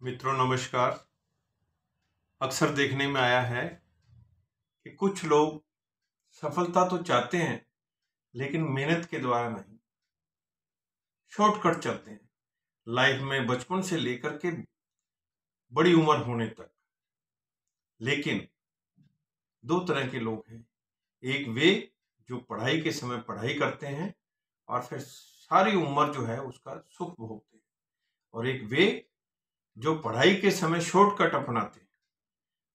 मित्रों नमस्कार। अक्सर देखने में आया है कि कुछ लोग सफलता तो चाहते हैं लेकिन मेहनत के द्वारा नहीं, शॉर्टकट चलते हैं लाइफ में बचपन से लेकर के बड़ी उम्र होने तक। लेकिन दो तरह के लोग हैं, एक वे जो पढ़ाई के समय पढ़ाई करते हैं और फिर सारी उम्र जो है उसका सुख भोगते हैं, और एक वे जो पढ़ाई के समय शॉर्टकट अपनाते हैं,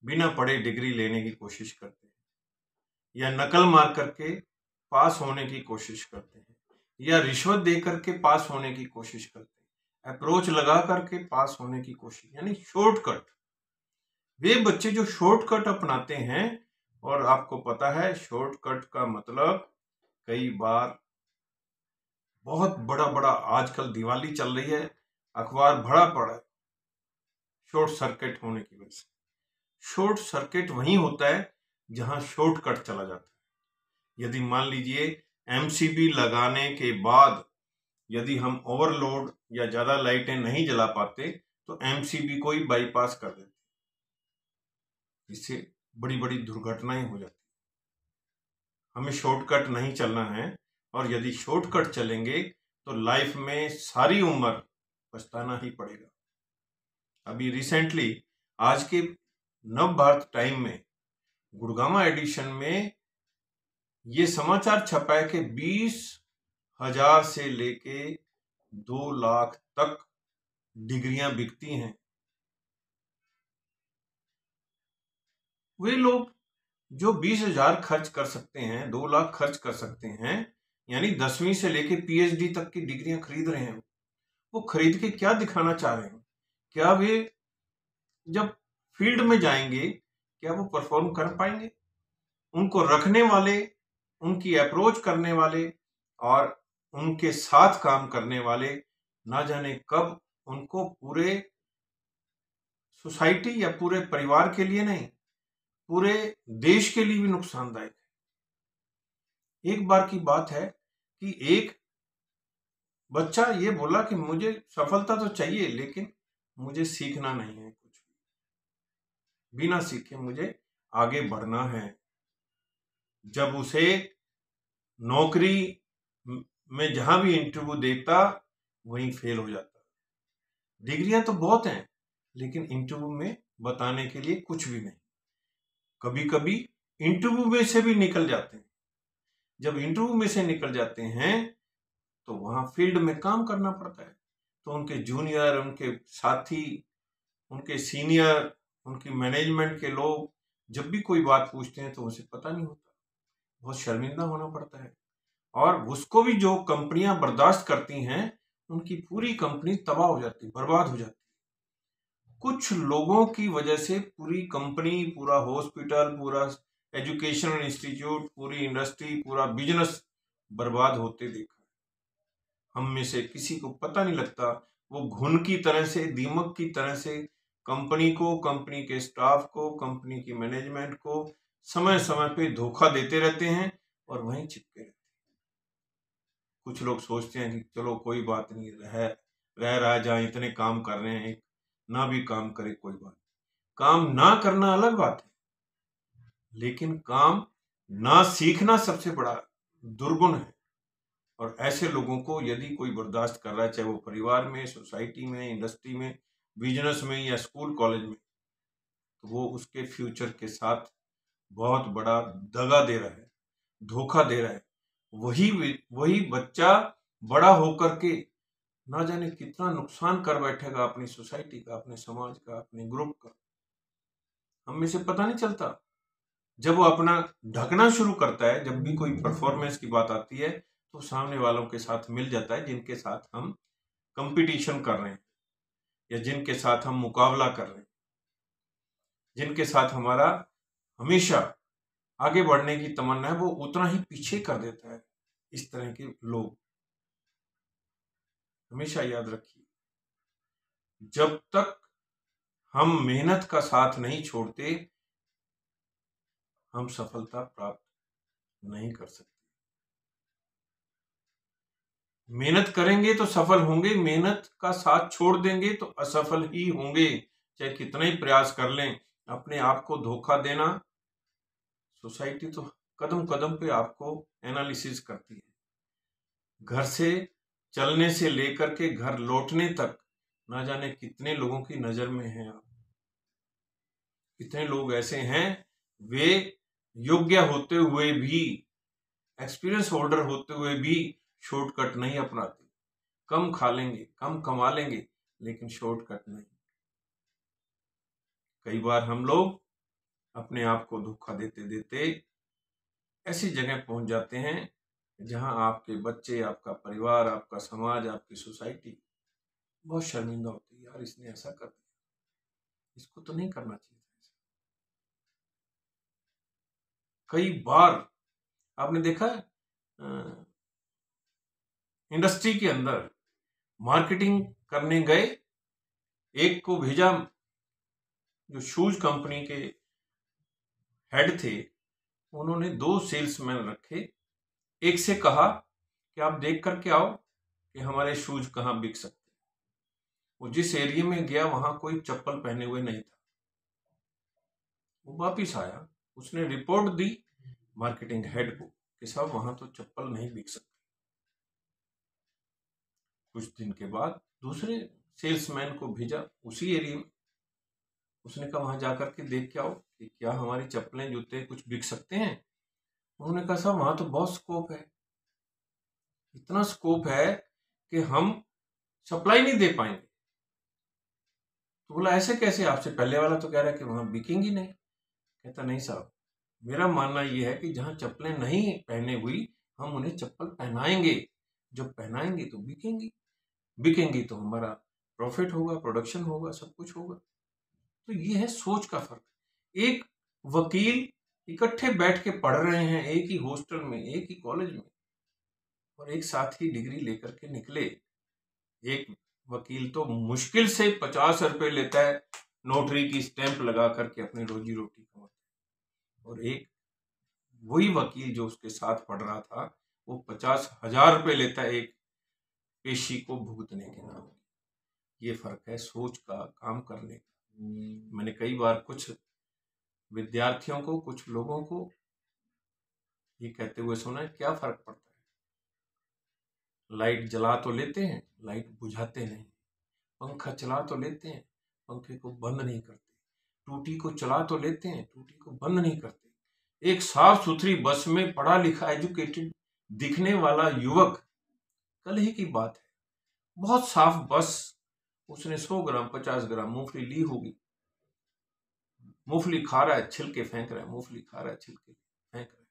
बिना पढ़े डिग्री लेने की कोशिश करते हैं या नकल मार करके पास होने की कोशिश करते हैं या रिश्वत दे करके पास होने की कोशिश करते हैं, अप्रोच लगा करके पास होने की कोशिश, यानी शॉर्टकट। वे बच्चे जो शॉर्टकट अपनाते हैं, और आपको पता है शॉर्टकट का मतलब कई बार बहुत बड़ा बड़ा, आजकल दिवाली चल रही है, अखबार भरा पड़ा है शॉर्ट सर्किट होने की वजह से। शॉर्ट सर्किट वहीं होता है जहां शॉर्टकट चला जाता है। यदि मान लीजिए एमसीबी लगाने के बाद यदि हम ओवरलोड या ज्यादा लाइटें नहीं जला पाते तो एमसीबी को ही बाईपास कर देते, इससे बड़ी बड़ी दुर्घटनाएं हो जाती। हमें शॉर्टकट नहीं चलना है, और यदि शॉर्टकट चलेंगे तो लाइफ में सारी उम्र पछताना ही पड़ेगा। अभी रिसेंटली आज के नव भारत टाइम में गुड़गामा एडिशन में ये समाचार छपा है कि 20,000 से लेके 2 लाख तक डिग्रियां बिकती हैं। वे लोग जो 20,000 खर्च कर सकते हैं, 2 लाख खर्च कर सकते हैं, यानी 10वीं से लेके पीएचडी तक की डिग्रियां खरीद रहे हैं। वो खरीद के क्या दिखाना चाह रहे हैं? क्या वे जब फील्ड में जाएंगे क्या वो परफॉर्म कर पाएंगे? उनको रखने वाले, उनकी अप्रोच करने वाले और उनके साथ काम करने वाले ना जाने कब उनको पूरे सोसाइटी या पूरे परिवार के लिए नहीं, पूरे देश के लिए भी नुकसानदायक है। एक बार की बात है कि एक बच्चा ये बोला कि मुझे सफलता तो चाहिए लेकिन मुझे सीखना नहीं है, कुछ भी बिना सीखे मुझे आगे बढ़ना है। जब उसे नौकरी में जहां भी इंटरव्यू देता वहीं फेल हो जाता। डिग्रियां तो बहुत हैं लेकिन इंटरव्यू में बताने के लिए कुछ भी नहीं। कभी कभी इंटरव्यू में से भी निकल जाते हैं। जब इंटरव्यू में से निकल जाते हैं तो वहां फील्ड में काम करना पड़ता है, तो उनके जूनियर, उनके साथी, उनके सीनियर, उनकी मैनेजमेंट के लोग जब भी कोई बात पूछते हैं तो उसे पता नहीं होता, बहुत शर्मिंदा होना पड़ता है। और उसको भी जो कंपनियां बर्दाश्त करती हैं उनकी पूरी कंपनी तबाह हो जाती, बर्बाद हो जाती। कुछ लोगों की वजह से पूरी कंपनी, पूरा हॉस्पिटल, पूरा एजुकेशनल इंस्टीट्यूट, पूरी इंडस्ट्री, पूरा बिजनेस बर्बाद होते देखा। हम में से किसी को पता नहीं लगता, वो घुन की तरह से, दीमक की तरह से कंपनी को, कंपनी के स्टाफ को, कंपनी की मैनेजमेंट को समय समय पे धोखा देते रहते हैं और वहीं चिपके रहते हैं। कुछ लोग सोचते हैं कि चलो कोई बात नहीं, रह रहा है, जहाँ इतने काम कर रहे हैं ना भी काम करे कोई बात। काम ना करना अलग बात है, लेकिन काम ना सीखना सबसे बड़ा दुर्गुण है। और ऐसे लोगों को यदि कोई बर्दाश्त कर रहा है, चाहे वो परिवार में, सोसाइटी में, इंडस्ट्री में, बिजनेस में या स्कूल कॉलेज में, तो वो उसके फ्यूचर के साथ बहुत बड़ा दगा दे रहा है, धोखा दे रहा है। वही वही बच्चा बड़ा होकर के ना जाने कितना नुकसान कर बैठेगा अपनी सोसाइटी का, अपने समाज का, अपने ग्रुप का। हमें से पता नहीं चलता। जब वो अपना ढकना शुरू करता है, जब भी कोई परफॉर्मेंस की बात आती है तो सामने वालों के साथ मिल जाता है जिनके साथ हम कंपटीशन कर रहे हैं या जिनके साथ हम मुकाबला कर रहे हैं, जिनके साथ हमारा हमेशा आगे बढ़ने की तमन्ना है, वो उतना ही पीछे कर देता है। इस तरह के लोग हमेशा याद रखिए, जब तक हम मेहनत का साथ नहीं छोड़ते हम सफलता प्राप्त नहीं कर सकते। मेहनत करेंगे तो सफल होंगे, मेहनत का साथ छोड़ देंगे तो असफल ही होंगे। चाहे कितना ही प्रयास कर लें, अपने आप को धोखा देना, सोसाइटी तो कदम कदम पे आपको एनालिसिस करती है। घर से चलने से लेकर के घर लौटने तक ना जाने कितने लोगों की नजर में हैं आप। कितने लोग ऐसे हैं, वे योग्य होते हुए भी, एक्सपीरियंस होल्डर होते हुए भी शॉर्टकट नहीं अपनाते। कम खा लेंगे, कम कमा लेंगे, लेकिन शॉर्टकट नहीं। कई बार हम लोग अपने आप को धोखा देते देते ऐसी जगह पहुंच जाते हैं जहां आपके बच्चे, आपका परिवार, आपका समाज, आपकी सोसाइटी बहुत शर्मिंदा होती है। यार इसने ऐसा कर दिया, इसको तो नहीं करना चाहिए था ऐसा। कई बार आपने देखा है, इंडस्ट्री के अंदर मार्केटिंग करने गए, एक को भेजा, जो शूज कंपनी के हेड थे, उन्होंने 2 सेल्समैन रखे। एक से कहा कि आप देख करके आओ कि हमारे शूज कहाँ बिक सकते हैं। वो जिस एरिया में गया वहां कोई चप्पल पहने हुए नहीं था। वो वापिस आया, उसने रिपोर्ट दी मार्केटिंग हेड को कि साहब वहां तो चप्पल नहीं बिक सकती। कुछ दिन के बाद दूसरे सेल्समैन को भेजा उसी एरिया में। उसने कहा वहां जाकर के देख के आओ कि क्या हमारी चप्पलें, जूते कुछ बिक सकते हैं। उन्होंने कहा साहब वहां तो बहुत स्कोप है, इतना स्कोप है कि हम सप्लाई नहीं दे पाएंगे। तो बोला ऐसे कैसे, आपसे पहले वाला तो कह रहा है कि वहां बिकेंगी नहीं। कहता नहीं साहब, मेरा मानना यह है कि जहां चप्पलें नहीं पहने हुई, हम उन्हें चप्पल पहनाएंगे। जब पहनाएंगे तो बिकेंगी, बिकेंगी तो हमारा प्रॉफिट होगा, प्रोडक्शन होगा, सब कुछ होगा। तो ये है सोच का फर्क। एक वकील इकट्ठे बैठ के पढ़ रहे हैं एक ही हॉस्टल में, एक ही कॉलेज में, और एक साथ ही डिग्री लेकर के निकले। एक वकील तो मुश्किल से 50 रुपए लेता है, नोटरी की स्टैंप लगा करके अपनी रोजी रोटी कमाता है। और एक वही वकील जो उसके साथ पढ़ रहा था, वो 50,000 रुपए लेता है एक पेशी को भुगतने के नाम। ये फर्क है सोच का, काम करने का। मैंने कई बार कुछ विद्यार्थियों को, कुछ लोगों को ये कहते हुए सुना है, क्या फर्क पड़ता है, लाइट जला तो लेते हैं, लाइट बुझाते नहीं। पंखा चला तो लेते हैं, पंखे को बंद नहीं करते। टूटी को चला तो लेते हैं, टूटी को बंद नहीं करते। एक साफ सुथरी बस में पढ़ा लिखा एजुकेटेड दिखने वाला युवक, कल ही की बात है, बहुत साफ बस, उसने 100 ग्राम 50 ग्राम मूंगफली ली होगी, मूंगफली खा रहा है, छिलके फेंक रहा है, मूंगफली खा रहा है, छिलके फेंक रहा है।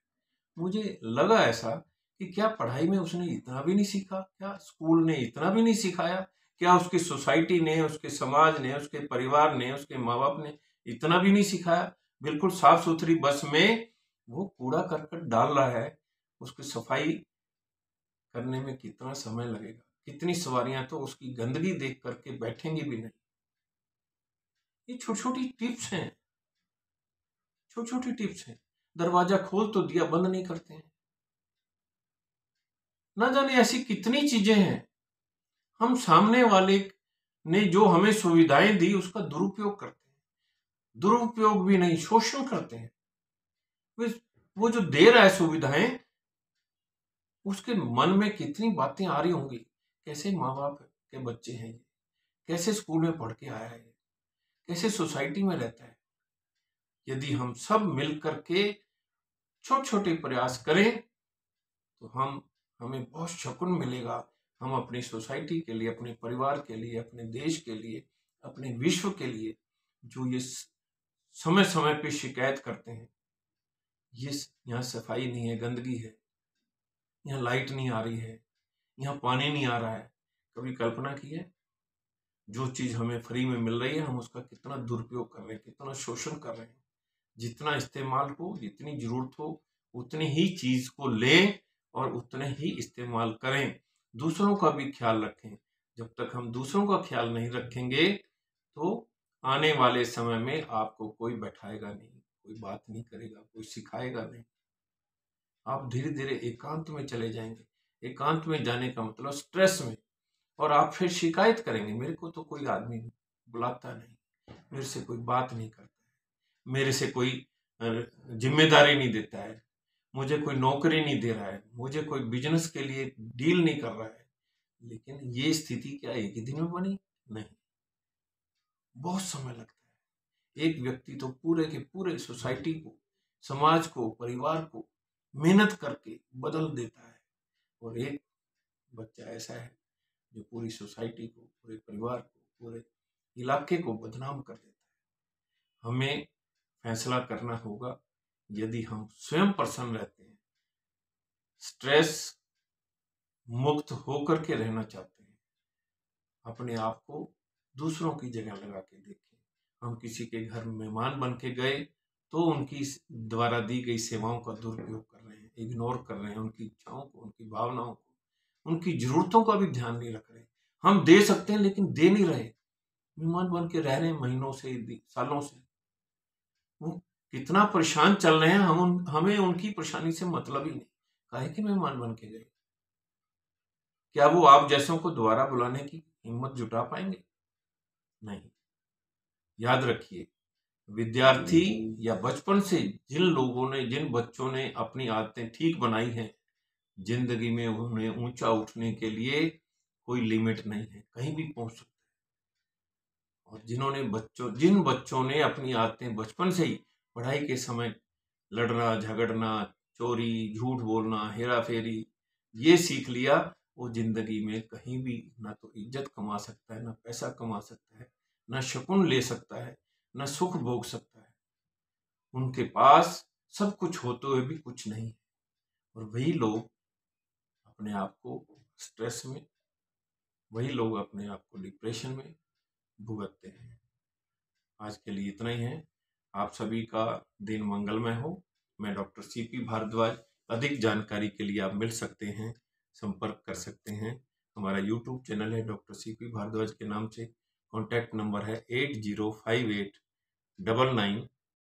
मुझे लगा ऐसा कि क्या पढ़ाई में उसने इतना भी नहीं सीखा, क्या स्कूल ने इतना भी नहीं सिखाया, क्या उसकी सोसाइटी ने, उसके समाज ने, उसके परिवार ने, उसके माँ बाप ने इतना भी नहीं सिखाया। बिल्कुल साफ सुथरी बस में वो कूड़ा करकट डाल रहा है, उसकी सफाई करने में कितना समय लगेगा, कितनी सवारियां तो उसकी गंदगी देख करके बैठेंगी भी नहीं। ये छोटी छोटी टिप्स हैं, छोटी छोटी टिप्स हैं। दरवाजा खोल तो दिया, बंद नहीं करते हैं। ना जाने ऐसी कितनी चीजें हैं। हम सामने वाले ने जो हमें सुविधाएं दी उसका दुरुपयोग करते हैं, दुरुपयोग भी नहीं, शोषण करते हैं। वो जो दे रहा है सुविधाएं, उसके मन में कितनी बातें आ रही होंगी, कैसे माँ बाप के बच्चे हैं ये, कैसे स्कूल में पढ़ के आया है, कैसे सोसाइटी में रहता है। यदि हम सब मिल करके छोटे छोटे प्रयास करें तो हमें बहुत शकुन मिलेगा। हम अपनी सोसाइटी के लिए, अपने परिवार के लिए, अपने देश के लिए, अपने विश्व के लिए, जो ये समय समय पे शिकायत करते हैं, ये यहाँ सफाई नहीं है, गंदगी है, यहाँ लाइट नहीं आ रही है, यहाँ पानी नहीं आ रहा है, कभी कल्पना की है जो चीज हमें फ्री में मिल रही है हम उसका कितना दुरुपयोग कर रहे हैं, कितना शोषण कर रहे हैं। जितना इस्तेमाल हो, जितनी जरूरत हो, उतनी ही चीज को लें और उतने ही इस्तेमाल करें। दूसरों का भी ख्याल रखें। जब तक हम दूसरों का ख्याल नहीं रखेंगे तो आने वाले समय में आपको कोई बैठाएगा नहीं, कोई बात नहीं करेगा, कोई सिखाएगा नहीं। आप धीरे धीरे एकांत में चले जाएंगे। एकांत में जाने का मतलब स्ट्रेस में, और आप फिर शिकायत करेंगे, मेरे को तो कोई आदमी बुलाता नहीं, मेरे से कोई बात नहीं करता है, मेरे से कोई जिम्मेदारी नहीं देता है, मुझे कोई नौकरी नहीं दे रहा है, मुझे कोई बिजनेस के लिए डील नहीं कर रहा है। लेकिन ये स्थिति क्या एक ही दिन में बनी? नहीं, बहुत समय लगता है। एक व्यक्ति तो पूरे के पूरे सोसाइटी को, समाज को, परिवार को मेहनत करके बदल देता है, और एक बच्चा ऐसा है जो पूरी सोसाइटी को, पूरे परिवार को, पूरे इलाके को बदनाम कर देता है। हमें फैसला करना होगा, यदि हम स्वयं प्रसन्न रहते हैं, स्ट्रेस मुक्त होकर के रहना चाहते हैं, अपने आप को दूसरों की जगह लगा के देखें। हम किसी के घर मेहमान बन के गए तो उनकी द्वारा दी गई सेवाओं का दुरुपयोग कर रहे हैं, इग्नोर कर रहे हैं, उनकी इच्छाओं को, उनकी भावनाओं को, उनकी जरूरतों का भी ध्यान नहीं रख रहे। हम दे सकते हैं लेकिन दे नहीं रहे, मेहमान बन के रह रहे हैं महीनों से, सालों से। वो कितना परेशान चल रहे हैं, हमें उनकी परेशानी से मतलब ही नहीं। काहे के मेहमान बन के गए? क्या वो आप जैसों को दोबारा बुलाने की हिम्मत जुटा पाएंगे? नहीं। याद रखिए, विद्यार्थी या बचपन से जिन बच्चों ने अपनी आदतें ठीक बनाई हैं, जिंदगी में उन्हें ऊंचा उठने के लिए कोई लिमिट नहीं है, कहीं भी पहुंच सकते हैं। और जिन बच्चों ने अपनी आदतें बचपन से ही पढ़ाई के समय लड़ना, झगड़ना, चोरी, झूठ बोलना, हेरा फेरी, ये सीख लिया, वो जिंदगी में कहीं भी ना तो इज्जत कमा सकता है, ना पैसा कमा सकता है, ना शकुन ले सकता है, ना सुख भोग सकता है। उनके पास सब कुछ होते हुए भी कुछ नहीं है। और वही लोग अपने आप को स्ट्रेस में, वही लोग अपने आप को डिप्रेशन में भुगतते हैं। आज के लिए इतना ही है। आप सभी का दिन मंगलमय हो। मैं डॉक्टर सीपी भारद्वाज। अधिक जानकारी के लिए आप मिल सकते हैं, संपर्क कर सकते हैं। हमारा यूट्यूब चैनल है डॉक्टर सीपी भारद्वाज के नाम से। कॉन्टैक्ट नंबर है 805899